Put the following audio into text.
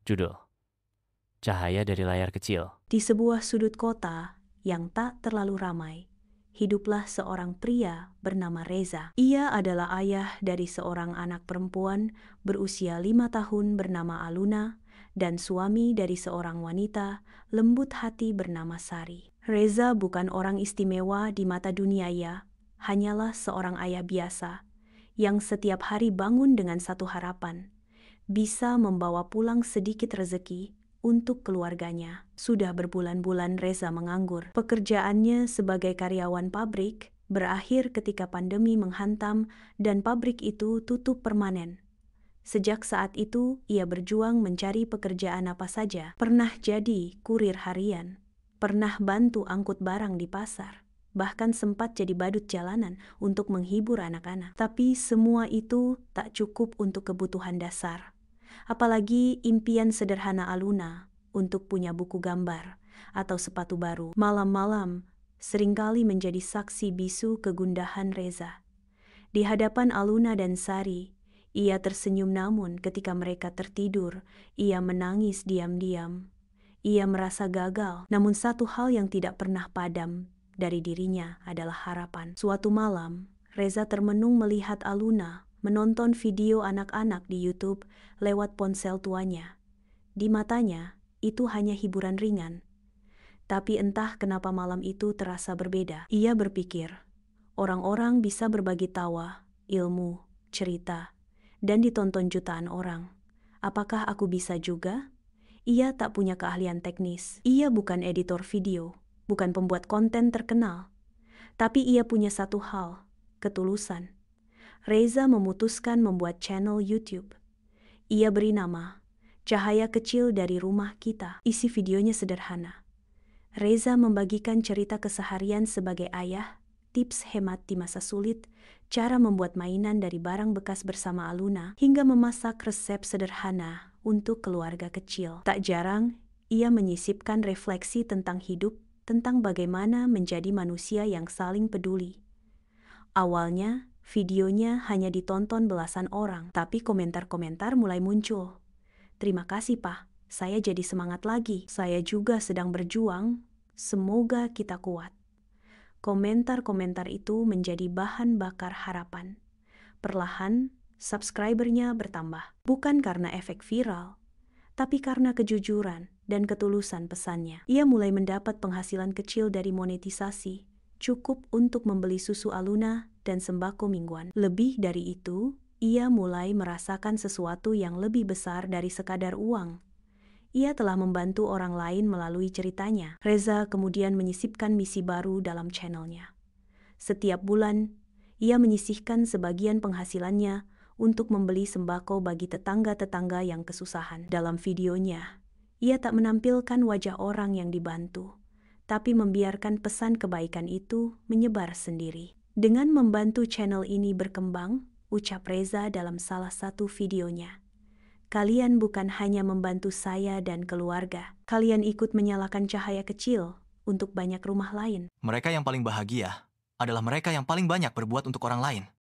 Judul: Cahaya dari Layar Kecil. Di sebuah sudut kota yang tak terlalu ramai, hiduplah seorang pria bernama Reza. Ia adalah ayah dari seorang anak perempuan berusia 5 tahun bernama Aluna dan suami dari seorang wanita lembut hati bernama Sari. Reza bukan orang istimewa di mata dunia ya, hanyalah seorang ayah biasa yang setiap hari bangun dengan satu harapan, bisa membawa pulang sedikit rezeki untuk keluarganya. Sudah berbulan-bulan Reza menganggur. Pekerjaannya sebagai karyawan pabrik berakhir ketika pandemi menghantam dan pabrik itu tutup permanen. Sejak saat itu, ia berjuang mencari pekerjaan apa saja. Pernah jadi kurir harian, pernah bantu angkut barang di pasar, bahkan sempat jadi badut jalanan untuk menghibur anak-anak. Tapi semua itu tak cukup untuk kebutuhan dasar. Apalagi impian sederhana Aluna untuk punya buku gambar atau sepatu baru. Malam-malam seringkali menjadi saksi bisu kegundahan Reza. Di hadapan Aluna dan Sari, ia tersenyum, namun ketika mereka tertidur, ia menangis diam-diam. Ia merasa gagal, namun satu hal yang tidak pernah padam dari dirinya adalah harapan. Suatu malam, Reza termenung melihat Aluna menonton video anak-anak di YouTube lewat ponsel tuanya. Di matanya, itu hanya hiburan ringan. Tapi entah kenapa malam itu terasa berbeda. Ia berpikir, orang-orang bisa berbagi tawa, ilmu, cerita, dan ditonton jutaan orang. Apakah aku bisa juga? Ia tak punya keahlian teknis. Ia bukan editor video, bukan pembuat konten terkenal. Tapi ia punya satu hal, ketulusan. Reza memutuskan membuat channel YouTube. Ia beri nama Cahaya Kecil dari Rumah Kita. Isi videonya sederhana. Reza membagikan cerita keseharian sebagai ayah, tips hemat di masa sulit, cara membuat mainan dari barang bekas bersama Aluna, hingga memasak resep sederhana untuk keluarga kecil. Tak jarang, ia menyisipkan refleksi tentang hidup, tentang bagaimana menjadi manusia yang saling peduli. Awalnya, videonya hanya ditonton belasan orang, tapi komentar-komentar mulai muncul. Terima kasih, Pak. Saya jadi semangat lagi. Saya juga sedang berjuang. Semoga kita kuat. Komentar-komentar itu menjadi bahan bakar harapan. Perlahan, subscribernya bertambah. Bukan karena efek viral, tapi karena kejujuran dan ketulusan pesannya. Ia mulai mendapat penghasilan kecil dari monetisasi, cukup untuk membeli susu Aluna dan sembako mingguan. Lebih dari itu, ia mulai merasakan sesuatu yang lebih besar dari sekadar uang. Ia telah membantu orang lain melalui ceritanya. Reza kemudian menyisipkan misi baru dalam channelnya. Setiap bulan, ia menyisihkan sebagian penghasilannya untuk membeli sembako bagi tetangga-tetangga yang kesusahan. Dalam videonya, ia tak menampilkan wajah orang yang dibantu, tapi membiarkan pesan kebaikan itu menyebar sendiri. Dengan membantu channel ini berkembang, ucap Reza dalam salah satu videonya, kalian bukan hanya membantu saya dan keluarga, kalian ikut menyalakan cahaya kecil untuk banyak rumah lain. Mereka yang paling bahagia adalah mereka yang paling banyak berbuat untuk orang lain.